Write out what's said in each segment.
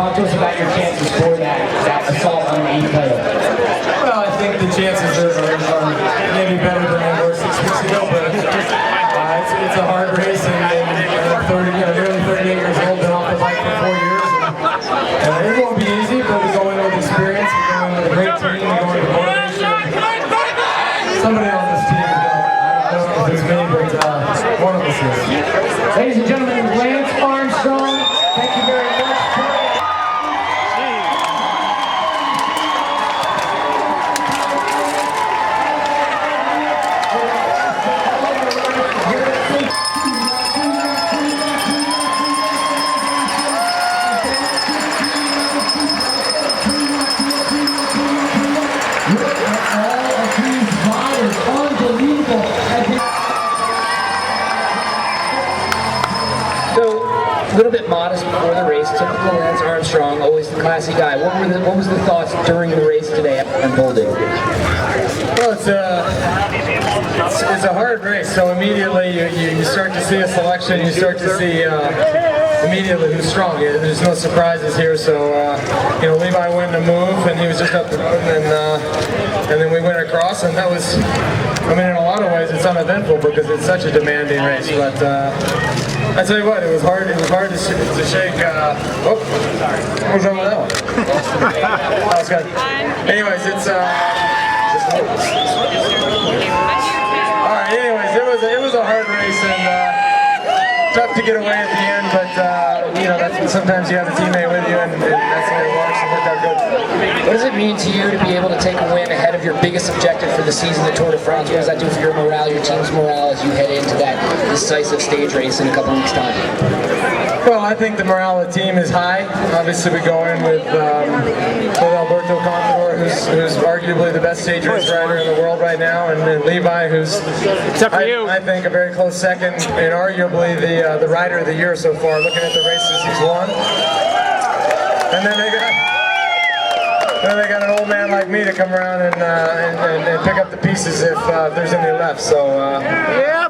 Talk to us about your chances for that assault on the 8th title. Well, I think the chances are maybe better than they were 6 weeks ago, but it's a hard race, and I'm nearly 38 years old, been off the bike for 4 years, and it won't be easy, but we go in with experience, we go in with a great team, we go in with motivation. Somebody on this team, I don't know if it's me, but one of us is. Ladies and gentlemen, Lance Armstrong, thank you very much. A little bit modest before the race, typical Lance Armstrong, always the classy guy. What was the thoughts during the race today unfolding? Well, it's a hard race, so immediately you start to see a selection, you start to see immediately who's strong. There's no surprises here, so Levi went a move, and he was just up the road, and then we went across, and that was, in a lot of ways it's uneventful because it's such a demanding race, but I tell you what, it was hard to shake, what was wrong with that one? That was good. Anyways, it's, alright, anyways, it was a hard race, and tough to get away at the end, but that's sometimes you have a teammate with you, and that's the way it works, and worked out good. What does it mean to you to be able to take a win ahead of your biggest objective for the season, the Tour de France? What does that do for your morale, your team's morale, as you head into that decisive stage race in a couple weeks' time? Well, I think the morale of the team is high. Obviously, we go in with Alberto Contador, who's arguably the best stage race rider in the world right now, and then Levi, who's I think a very close second, and arguably the rider of the year so far. Looking at the races he's won, and then they got an old man like me to come around and pick up the pieces if there's any left. So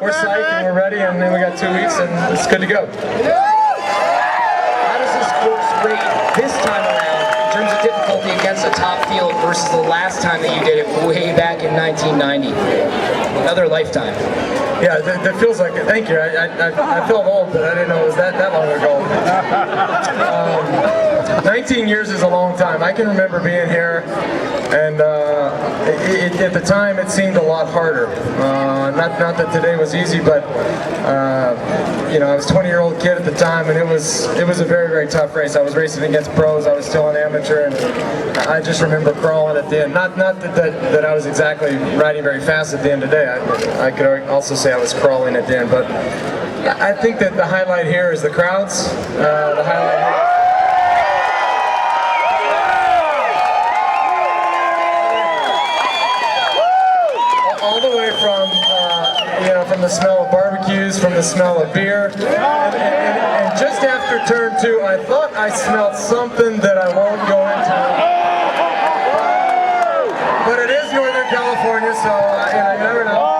we're psyched and we're ready, and then we got 2 weeks, and it's good to go. How does this course rate this time around in terms of difficulty against a top field versus the last time that you did it way back in 1990? Another lifetime. Yeah, that feels like it. Thank you. I felt old, but I didn't know it was that long ago. 19 years is a long time. I can remember being here, and at the time it seemed a lot harder. Not that today was easy, but I was a 20-year-old kid at the time, and it was a very, very tough race. I was racing against pros. I was still an amateur, and I just remember crawling at the end. Not that I was exactly riding very fast at the end of the day. I could also say I was crawling at the end, but I think that the highlight here is the crowds. The highlight here. All the way from the smell of barbecues, from the smell of beer, and just after turn 2, I thought I smelled something that I won't go into. But it is Northern California, so you never know.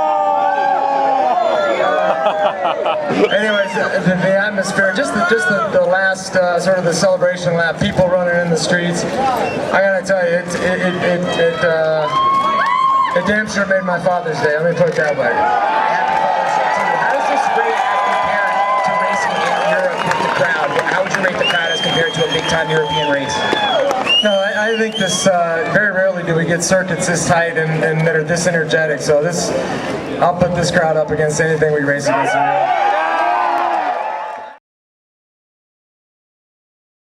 Anyways, the atmosphere, just the last sort of the celebration lap, people running in the streets. I gotta tell you, it damn sure made my Father's Day. Let me put it that way. Happy Father's Day too. How does this rate as compared to racing in Europe with the crowd? How would you rate the crowd as compared to a big-time European race? No, I think this, very rarely do we get circuits this tight and that are this energetic, so I'll put this crowd up against anything we race against in Europe.